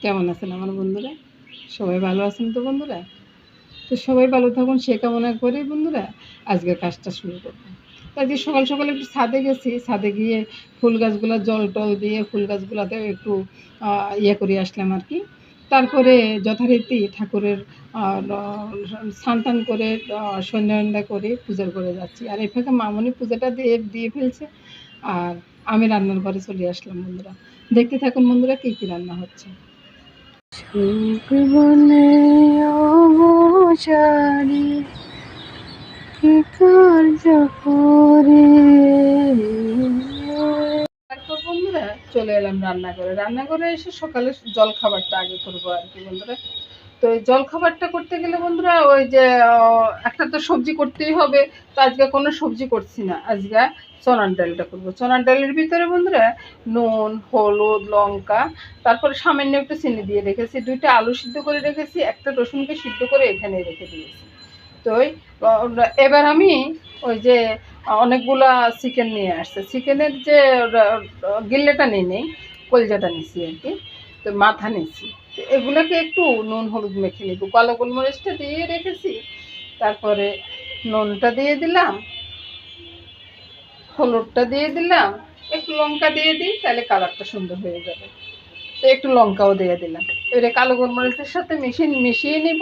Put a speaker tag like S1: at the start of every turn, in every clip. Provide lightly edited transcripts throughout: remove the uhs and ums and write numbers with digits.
S1: কেমন আছেন আমার বন্ধুরা? সবাই ভালো আছেন তো বন্ধুরা? তো সবাই ভালো থাকুন সে কামনা করি বন্ধুরা। আজকের কাজটা শুরু করব। আজকে সকাল সকালে একটু ছাদে গেছি, ছাদে গিয়ে ফুল গাছগুলো জল টল দিয়ে ফুল গাছগুলোতে একটু ইয়ে করে আসলাম আর কি। তারপরে যথারীতি ঠাকুরের স্নান টান করে সন্ধ্যা করে পূজা করে যাচ্ছি। আর এই ফাঁকে মামনি পূজাটা দিয়ে দিয়ে ফেলছে। আর আমি রান্নার ঘরে চলে আসলাম বন্ধুরা। দেখতে থাকুন বন্ধুরা কী কী রান্না হচ্ছে। সুখ বলে অবসারী কি কার্য করে। তারপর বন্ধুরা চলে এলাম রান্নাঘরে এসে সকালে জল খাবারটা আগে করবো আর কি বন্ধুরা। তো এই জল খাবারটা করতে গেলে বন্ধুরা ওই যে একটা তো সবজি করতেই হবে। তো আজকে কোনো সবজি করছি না, আজকে চনার ডালটা করবো। চনার ডালের ভিতরে বন্ধুরা নুন, হলুদ, লঙ্কা, তারপরে সামান্য একটু চিনি দিয়ে রেখেছি, 2টা আলু সিদ্ধ করে রেখেছি, একটা রসুনকে সিদ্ধ করে এখানে রেখে দিয়েছি। তো এবার আমি ওই যে অনেকগুলা চিকেন নিয়ে আসছে, চিকেনের যে গিল্লেটা নেই, কলজাটা নিছি আর কি। তো মাথা নিছি, তো এগুলোকে একটু নুন হলুদ মেখে নিব। কালো গোলমরিচটা দিয়ে রেখেছি, তারপরে নুনটা দিয়ে দিলাম, হলুদটা দিয়ে দিলাম, একটু লঙ্কা দিয়ে দিই, তাহলে কালারটা সুন্দর হয়ে যাবে। তো একটু লঙ্কাও দিয়ে দিলাম। এবারে কালো গোলমরিচের সাথে মিশিয়ে নিব,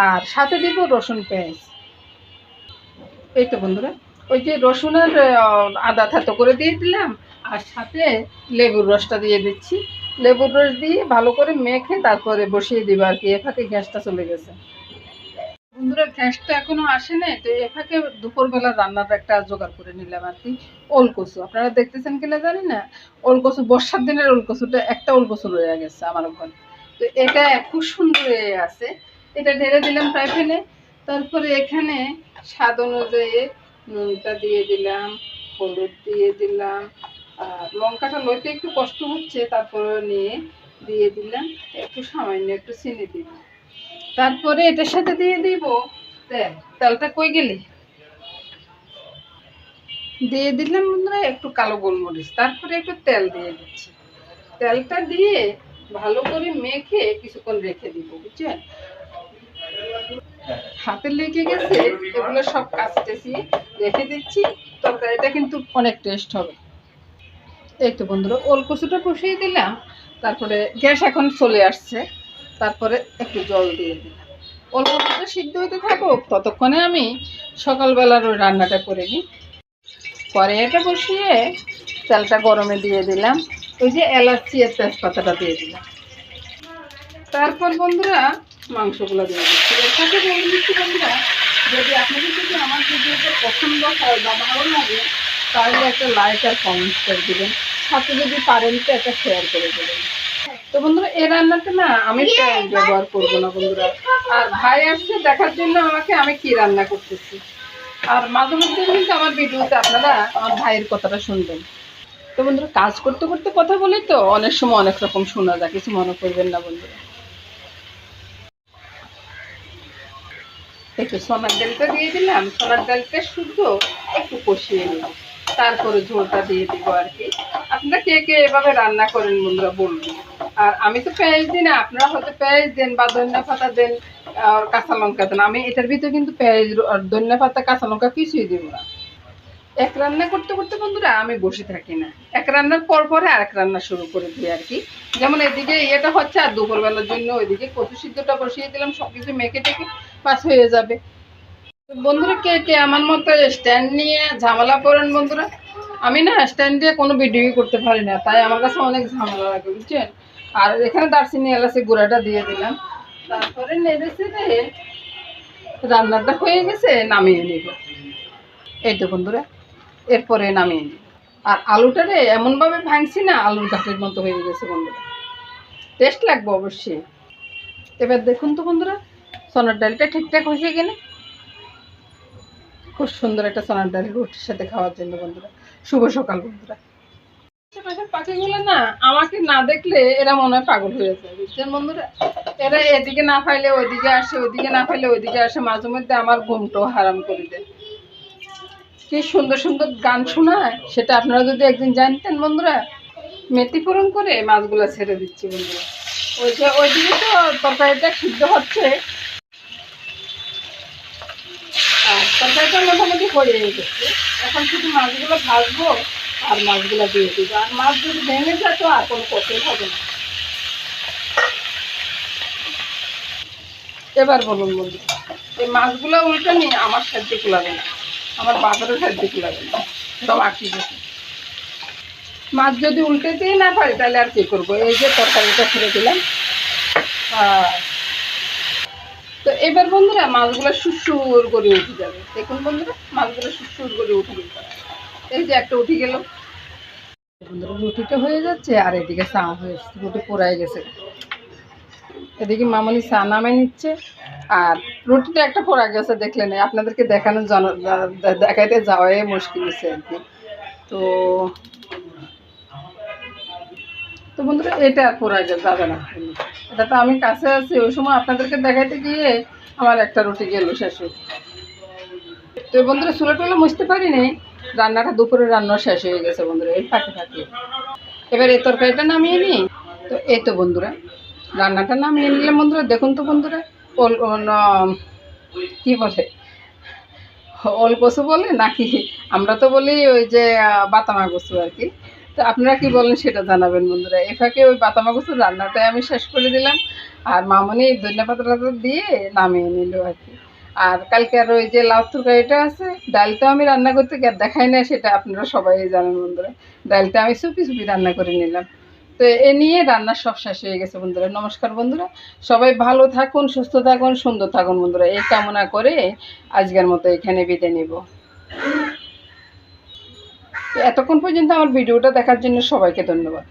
S1: আর সাথে দিব রসুন পেঁয়াজ। এই তো বন্ধুরা ওই যে রসুন আর আদা থেতো করে দিয়ে দিলাম, আর সাথে লেবুর রসটা দিয়ে দিচ্ছি। লেবুর রস দিয়ে ভালো করে মেখে তারপরে বসিয়ে দিব আর কি। এ ফাঁকে গ্যাসটা চলে গেছে বন্ধুরা, গ্যাসটা এখনো আসে নাই। তো এ ফাঁকে দুপুরবেলা রান্নার একটা জোগাড় করে নিলাম আর কি। ওলকচু আপনারা দেখতেছেন কিনা জানি না। ওলকচু বর্ষার দিনের ওলকচুটা, একটা ওলকচু রয়ে গেছে আমার ঘরে। তো এটা খুব সুন্দর হয়ে আছে, এটা ঢেলে দিলাম ফ্রাই প্যানে। তারপরে এখানে স্বাদ অনুযায়ী নুনটা দিয়ে দিলাম, হলুদ দিয়ে দিলাম, আর লঙ্কাটা লইতে একটু কষ্ট হচ্ছে, তারপরে নিয়ে দিয়ে দিলাম একটু সামান্য একটু চিনি দিলাম। তারপরে এটার সাথে দিয়ে দিব তেল। তেলটা কই গেলি দিয়ে দিলাম বন্ধুরা একটু কালো গোলমরিচ, তারপরে একটু তেল দিয়ে দিচ্ছি। তেলটা দিয়ে ভালো করে মেখে কিছুক্ষণ রেখে দিব, বুঝছেন। হাতে লেগে গেছে, এগুলো সব কাচতেছি, রেখে দিচ্ছি। তরকারিটা কিন্তু অনেক টেস্ট হবে। এই তো বন্ধুরা ওলকচুটা বসিয়ে দিলাম, তারপরে গ্যাস এখন চলে আসছে, তারপরে একটু জল দিয়ে দিলাম। ওলকচুটা সিদ্ধ হতে থাকুক, ততক্ষণে আমি সকালবেলার ওই রান্নাটা করে নিই। কড়াইটা বসিয়ে তেলটা গরমে দিয়ে দিলাম, ওই যে এলাচি আর তেজপাতাটা দিয়ে দিলাম। তারপর বন্ধুরা মাংসগুলো দিয়ে দিচ্ছি। এর সাথে বলে দিচ্ছি বন্ধুরা, যদি আপনাদের যদি আমার ভিডিওটা পছন্দ হয় বা ভালো লাগে, তাহলে একটা লাইক আর কমেন্ট করে দেবেন, সাথে যদি পারেন তো একটা শেয়ার করে দেবেন। তো বন্ধুরা এই রান্নাটা না আমি পেঁয়াজ ব্যবহার করবো না বন্ধুরা। আর ভাই আসছে দেখার জন্য আমাকে, আমি কি রান্না করতেছি। আর মাঝে মধ্যে কিন্তু আমার ভিডিওতে আপনারা আমার ভাইয়ের কথাটা শুনবেন। তো বন্ধুরা কাজ করতে করতে কথা বলি তো অনেক সময় অনেক রকম শোনা যায়, কিছু মনে করবেন না বন্ধুরা। একটু সোনার ডালটা দিয়ে দিলাম, সোনার ডালটা শুদ্ধ একটু কষিয়ে নিব, তারপরে ঝোলটা দিয়ে দিব আর কি। আপনারা কে কে এভাবে রান্না করেন বন্ধুরা বলবেন। আর আমি তো পেঁয়াজ দিই না, আপনারা হয়তো পেঁয়াজ দেন বা ধনিয়া পাতা দেন আর কাঁচা লঙ্কা দেন। আমি এটার ভিতরে কিন্তু পেঁয়াজ আর ধনিয়া পাতা কাঁচা লঙ্কা কিছুই দিব না। এক রান্না করতে করতে বন্ধুরা আমি বসে থাকি না, এক রান্নার পর পরে আরেক রান্না শুরু করে দিই আর কি। যেমন এদিকে ইয়েটা হচ্ছে, আর দুপুরবেলার জন্য ওইদিকে কচু সিদ্ধটা বসিয়ে দিলাম, সবকিছু মেখে টেকে পাস হয়ে যাবে। বন্ধুরা কে কে আমার মতো স্ট্যান্ড নিয়ে ঝামেলা পড়েন বন্ধুরা। আমি না স্ট্যান্ড দিয়ে কোনো ভিডিও করতে পারি না, তাই আমার কাছে অনেক ঝামেলা লাগে, বুঝছেন। আর এখানে দারচিনি এলাচি গুঁড়াটা দিয়ে দিলাম, তারপরে নেড়ে চেড়ে রান্নাটা হয়ে গেছে, নামিয়ে নিব। এই তো বন্ধুরা এরপরে নামিয়ে নিই। আর আলুটারে এমনভাবে ভাঙছি না, আলুর ঘাটের মতো হয়ে গেছে বন্ধুরা, টেস্ট লাগবে অবশ্যই। এবার দেখুন তো বন্ধুরা সোনার ডালটা ঠিকঠাক হয়ে গেলে খুব সুন্দর একটা সোনার ডাল রুটির সাথে খাওয়ার জন্য বন্ধুরা। শুভ সকাল বন্ধুরা। আশেপাশের পাখিগুলো না আমাকে না দেখলে এরা মনে হয় পাগল হয়ে যায়, বুঝছেন বন্ধুরা। এরা এদিকে না পাইলে ওইদিকে আসে, ওইদিকে না পাইলে ওইদিকে আসে, মাঝে মধ্যে আমার ঘুমটাও হারাম করে দেয়। কি সুন্দর সুন্দর গান শোনায়, সেটা আপনারা যদি একদিন জানতেন বন্ধুরা। মেথি ফোড়ন করে মাছগুলো ছেড়ে দিচ্ছি বন্ধুরা। ওইদিকে তো তরকারিটা সিদ্ধ হচ্ছে, আর তরকারিটা মোটামুটি হয়ে গেছে। এখন শুধু মাছগুলো ভাজবো আর মাছগুলো দিয়ে দিব। আর মাছ যদি ভেঙে যায় তো আর কোনো কষাই হবে না। এবার বলুন বন্ধু, এই মাছগুলো উল্টে নিয়ে আমার সাহায্য কুলাবে না, আমার বাজারের সাহায্য কুলাবে না, সব আঁকি গেছে। মাছ যদি উল্টে দিয়ে না পারি তাহলে আর কী করবো? এই যে তরকারিটা ছেড়ে দিলাম। তো এবার বন্ধুরা মাছগুলো সুরসুর করে উঠে যাবে। দেখুন বন্ধুরা, মাছগুলো সুরসুর করে উঠে গেল। এই যে একটা উঠে গেল বন্ধুরা, রুটিটা হয়ে যাচ্ছে আর এদিকে চা হয়ে যাচ্ছে, রুটি পোড়াই গেছে। এদিকে মামনি চা নামে নিচ্ছে আর রুটিটা একটা পোড়া গেছে, দেখলেন? আপনাদেরকে দেখানো দেখাইতে যাওয়াই মুশকিল হচ্ছে আর কি। তো তো বন্ধুরা, এটা আর পোড়া যাবে না। এটা তো আমি কাছে আছি, ওই সময় আপনাদেরকে দেখাইতে গিয়ে আমার একটা রুটি গেল শেষ হয়ে। তো বন্ধুরা, চুলা টুলা মুছতে পারিনি, রান্নাটা দুপুরে রান্না শেষ হয়ে গেছে বন্ধুরা, এই ফাঁকে ফাঁকে। এবার এই তরকারিটা নামিয়ে নিই। তো এই তো বন্ধুরা, রান্নাটা নামিয়ে নিলাম বন্ধুরা। দেখুন তো বন্ধুরা, কি বলে, ওল কচু বলে নাকি, আমরা তো বলি ওই যে বাতামা কচু আর কি। তো আপনারা কি বলেন সেটা জানাবেন বন্ধুরা। এ ফাঁকে ওই বাতামা কচুর রান্নাটাই আমি শেষ করে দিলাম, আর মামনি ধনিয়া পাতা দিয়ে নামিয়ে নিল আর কি। আর কালকে আর ওই যে লাউ তরকারিটা আছে, ডালটা আমি রান্না করতে দেখাই না, সেটা আপনারা সবাই জানেন বন্ধুরা। ডালটা আমি চুপি চুপি রান্না করে নিলাম। তো এ নিয়ে রান্না সব শেষ হয়ে গেছে বন্ধুরা। নমস্কার বন্ধুরা, সবাই ভালো থাকুন, সুস্থ থাকুন, সুন্দর থাকুন বন্ধুরা, এই কামনা করে আজকের মতো এখানে বিদায় নেব। এতক্ষণ পর্যন্ত আমার ভিডিওটা দেখার জন্য সবাইকে ধন্যবাদ।